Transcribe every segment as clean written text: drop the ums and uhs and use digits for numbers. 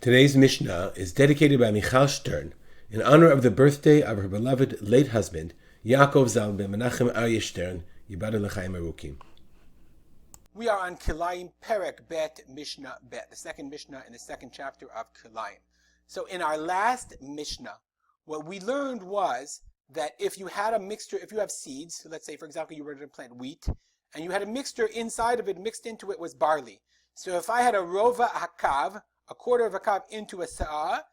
Today's Mishnah is dedicated by Michal Stern in honor of the birthday of her beloved late husband, Yaakov Zal ben Menachem Aryeh Stern, Yibadel L'chaim Arukim. We are on Kilayim Perek Bet Mishnah Bet, the second Mishnah in the second chapter of Kilayim. So in our last Mishnah, what we learned was that if you had a mixture, if you have seeds, so let's say for example you were to plant wheat, and you had a mixture inside of it, mixed into it was barley. So if I had a rova hakav, a quarter of a kav into a sa'ah,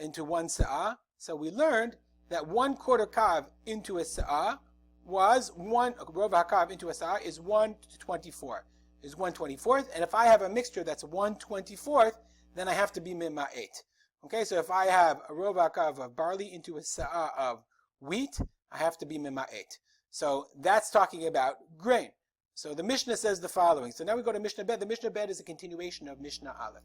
into one sa'ah, so we learned that 1/4 kav into a sa'ah was one rova hakav into a sa'ah is 1/24, is 1/24th, and if I have a mixture that's 1/24th, then I have to be mima'et. Okay, so if I have a rova hakav of barley into a sa'ah of wheat, I have to be mima'et. So that's talking about grain. So the Mishnah says the following. So now we go to Mishnah Bet. The Mishnah Bet is a continuation of Mishnah Aleph.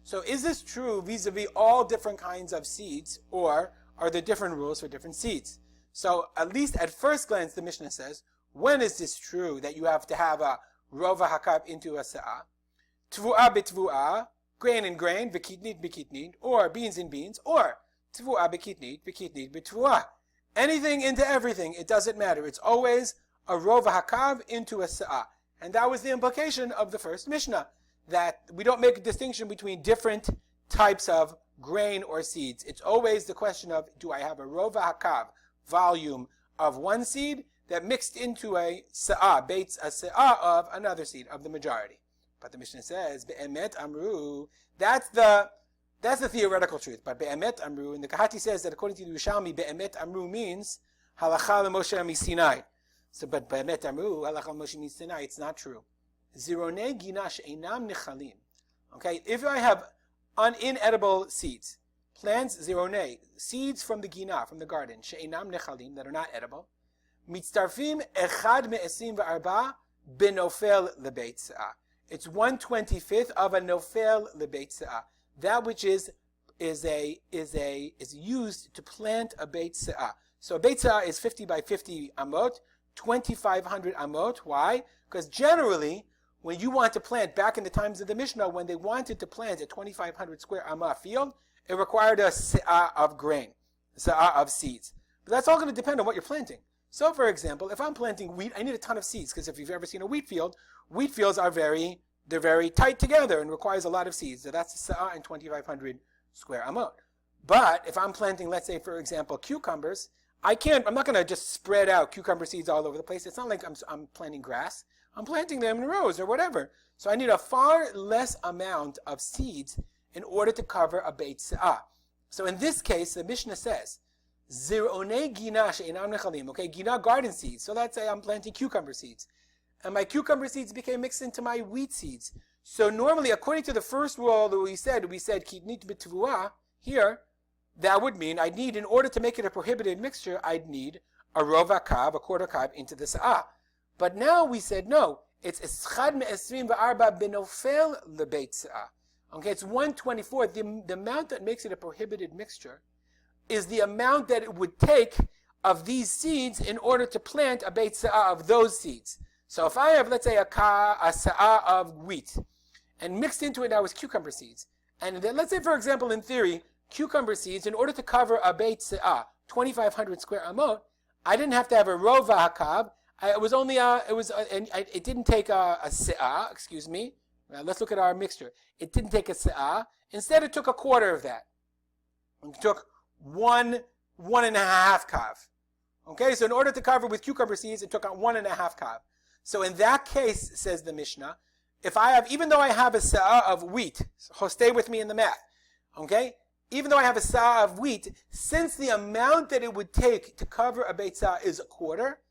So is this true vis-a-vis all different kinds of seeds, or are there different rules for different seeds? So at least at first glance, the Mishnah says, when is this true that you have to have a rova hakav into a sa'ah? Tvu'ah b'tvu'ah, grain and grain, v'kitnit b'kitnit, or beans and beans, or tvu'ah b'kitnit, b'kitnit b'tvu'ah. Anything into everything, it doesn't matter. It's always a rova hakav into a sa'ah. And that was the implication of the first Mishnah, that we don't make a distinction between different types of grain or seeds. It's always the question of, do I have a rova hakav, volume of one seed, that mixed into a sa'ah, baits a sa'ah of another seed, of the majority. But the Mishnah says, be'emet amru, that's the theoretical truth. But be'emet amru, and the Kahati says that according to the Yerushalmi, be'emet amru means halacha l'Moshe miSinai. So, but be'emet amru, halacha l'Moshe miSinai, it's not true. Zironei ginash einam nechalim. Okay, if I have inedible seeds, plants zironei, seeds from the gina, from the garden, she'einam nechalim, that are not edible, mitztarfim echad me'esim v'arba benofel lebeit sa'ah. It's 1/25th of a nofel lebeit sa'ah. That which is used to plant a beit sa'ah. So a beit sa'ah is 50 by 50 amot, 2,500 amot. Why? Because generally, when you want to plant, back in the times of the Mishnah, when they wanted to plant a 2,500 square amah field, it required a se'ah of grain, a se'ah of seeds. But that's all going to depend on what you're planting. So, for example, if I'm planting wheat, I need a ton of seeds, because if you've ever seen a wheat fields are very tight together and requires a lot of seeds. So that's a se'ah and 2,500 square amot. But if I'm planting, let's say, for example, cucumbers, I'm not going to just spread out cucumber seeds all over the place. It's not like I'm planting grass. I'm planting them in rows or whatever. So I need a far less amount of seeds in order to cover a beit sa'ah. So in this case, the Mishnah says, Zir'onei gina she'inam nechalim. Okay, gina, garden seeds. So let's say I'm planting cucumber seeds. And my cucumber seeds became mixed into my wheat seeds. So normally, according to the first rule that we said kitnit b'tvuah, here, that would mean in order to make it a prohibited mixture, I'd need a rova kav, a quarter kav, into the sa'ah. But now we said, no, it's eschad me'esrim v'arba benofel lebeit sa'ah. Okay, it's 1/24th. The amount that makes it a prohibited mixture is the amount that it would take of these seeds in order to plant a beit sa'ah of those seeds. So if I have, let's say, a sa'ah of wheat, and mixed into it now is cucumber seeds, and then let's say, for example, in theory, cucumber seeds, in order to cover a beit sa'ah, 2,500 square amot, I didn't have to have a rova hakav. It didn't take a se'ah, excuse me. Now let's look at our mixture. It didn't take a se'ah. Instead, it took a quarter of that. It took one and a half kav. Okay, so in order to cover with cucumber seeds, it took 1.5 kav. So in that case, says the Mishnah, even though I have a se'ah of wheat, so stay with me in the math, okay? Even though I have a se'ah of wheat, since the amount that it would take to cover a beit sa'ah is a quarter,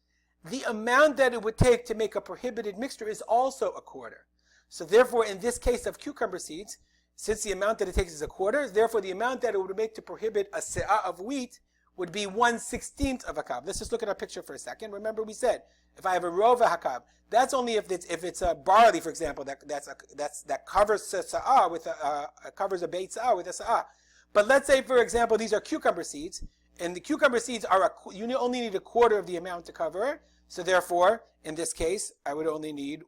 the amount that it would take to make a prohibited mixture is also a quarter. So therefore, in this case of cucumber seeds, since the amount that it takes is a quarter, therefore the amount that it would make to prohibit a se'ah of wheat would be 1/16th of a kav. Let's just look at our picture for a second. Remember we said, if I have a rova hakav, that's only if it's a barley, for example, that covers a sa'ah covers a beit sa'ah with a sa'ah. But let's say, for example, these are cucumber seeds, and the cucumber seeds you only need a quarter of the amount to cover it. So therefore, in this case, I would only need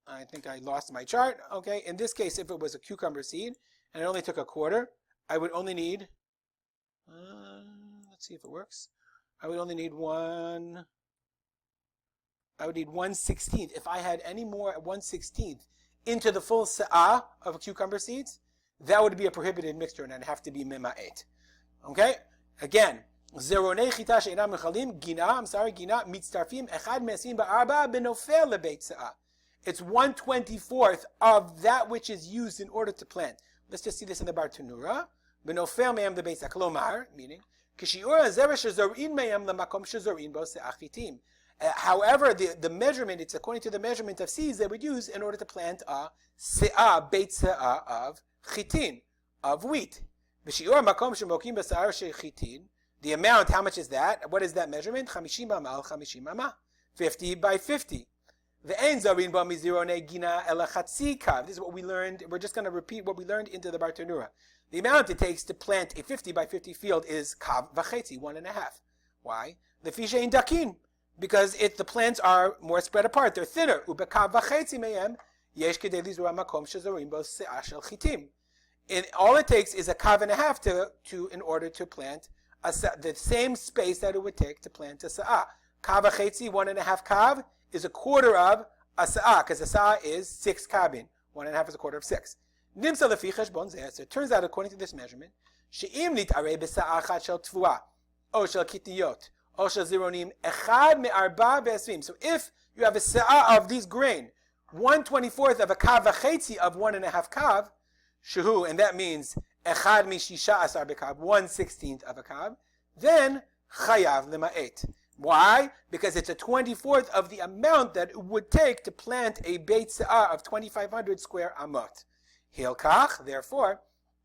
I think I lost my chart. Okay, in this case, if it was a cucumber seed and it only took a quarter, I would only need, let's see if it works. I would only need one. I would need 1/16. If I had any more 1/16 into the full sa'ah of cucumber seeds, that would be a prohibited mixture and I'd have to be mima'et. Okay? Again, zeronei chita she'inam mechalim, gina mitztarfim, echad me'asim ba'arba benofel lebeit sa'ah. It's 1/24 of that which is used in order to plant. Let's just see this in the Bartanura. Benofel me'am lebeit sa'ah. Klomar, meaning, kishiur zera shezorin me'am lemakom shezorin bo se'ah chitim. However, the measurement, it's according to the measurement of seeds they would use in order to plant a se'ah, beit se'ah of chitin, of wheat. The amount, how much is that? What is that measurement? 50 amal, 50 amah. 50 by 50. This is what we learned. We're just going to repeat what we learned into the Bartanura. The amount it takes to plant a 50 by 50 field is kav v'chetzi, 1.5. Why? The fisha in dakin. Because the plants are more spread apart, they're thinner. And all it takes is a kav and a half in order to plant the same space that it would take to plant a sa'ah. Kav v'chetzi, 1.5 kav, is a quarter of a sa'ah, because a sa'ah is 6 kavin. 1.5 is a quarter of 6. So it turns out, according to this measurement, she'im nit'arei b'sa'ah achat shel tfuah, o shel kitiyot, so if you have a sa'ah of these grain, 1/24 of a kav v'chetzi of 1.5 kav, shehu, and that means echad mishisha asar bekav, 1/16 of a kav, then chayav lema'et. Why? Because it's a 24th of the amount that it would take to plant a beit sa'ah of 2,500 square amot. Hilkach, therefore,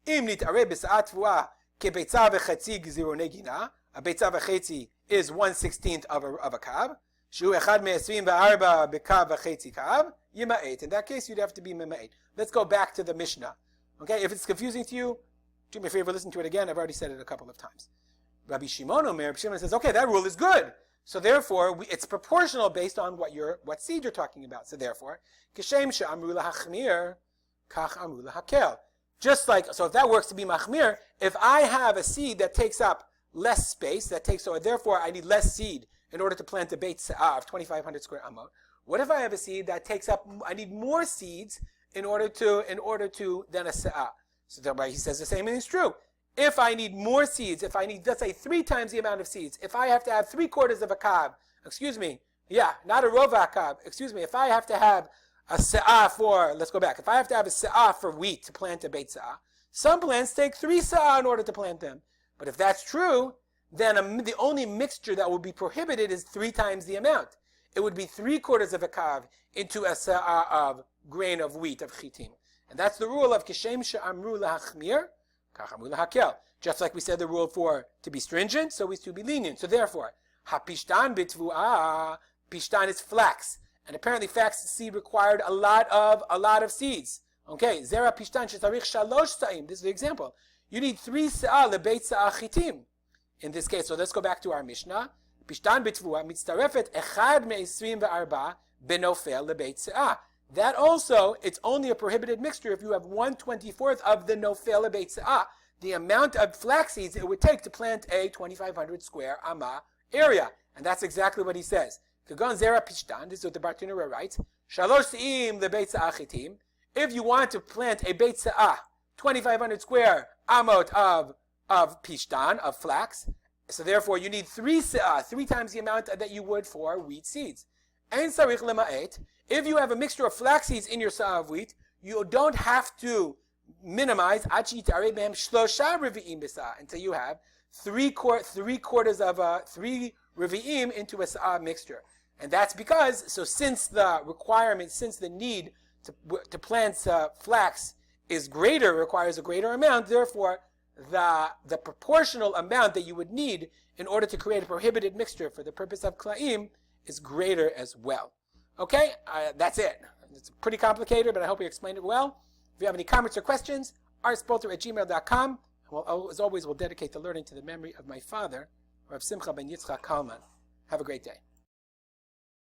im nit'areh b'sa'ah tfuah kebeitza v'chetzi gzirone gina, a beitza v'chetzi is 1/16 of a kav. Shu echad me-24 bekav v'chetzi kav, yima'et. In that case, you'd have to be mima'et. Let's go back to the Mishnah. Okay, if it's confusing to you, do me a favor, listen to it again. I've already said it a couple of times. Rabbi Shimon Omer, Rabbi Shimon says, okay, that rule is good. So therefore, it's proportional based on what seed you're talking about. So therefore, kishem she'amru lahachmir, kach amru lahakel. Just like, so if that works to be machmir, if I have a seed that takes up less space, so therefore I need less seed in order to plant a beit sa'ah of 2,500 square amot. What if I have a seed that I need more seeds in order to than a sa'ah? So thereby he says the same thing is true. If I need more seeds, if I need, let's say, 3 times the amount of seeds, if I have to have 3/4 of a kav, not a rova kav, if I have to have a sa'ah if I have to have a sa'ah for wheat to plant a beit sa'ah, some plants take 3 sa'ah in order to plant them. But if that's true, then the only mixture that would be prohibited is 3 times the amount. It would be 3/4 of a kav into a sa'ah of grain of wheat, of chitim. And that's the rule of kishem she'amru lahachmir, kach amru lahakel. Just like we said the rule for to be stringent, so is to be lenient. So therefore, hapishtan bitvuah, pishtan is flax. And apparently flax seed required a lot of seeds. Okay, zera pishtan shetarich 3 sa'im. This is the example. You need 3 sa'ah lebeit sa'ah chitim. In this case, so let's go back to our Mishnah. Pishtan b'tvuah mitztarefet echad me-24 benofel lebeit sa'ah. That also, it's only a prohibited mixture if you have 1/24 of the nofel lebeit sa'ah, the amount of flax seeds it would take to plant a 2,500 square amah area. And that's exactly what he says. Kagon zera pishtan, this is what the Bartanura writes, 3 sa'im lebeit sa'ah chitim. If you want to plant a beit sa'ah, 2,500 square amot of pishtan, of flax. So therefore, you need 3 sa'ah, 3 times the amount that you would for wheat seeds. And sarich lema'et, if you have a mixture of flax seeds in your sa'ah of wheat, you don't have to minimize until you have 3/4 of 3 revi'im into a sa'ah mixture. And that's because, since the requirement, since the need to plant flax is greater, requires a greater amount, therefore the proportional amount that you would need in order to create a prohibited mixture for the purpose of Kilayim is greater as well. Okay, that's it. It's pretty complicated, but I hope we explained it well. If you have any comments or questions, artspolter@gmail.com. Well, as always, we'll dedicate the learning to the memory of my father, Rav Simcha ben Yitzchak Kalman. Have a great day.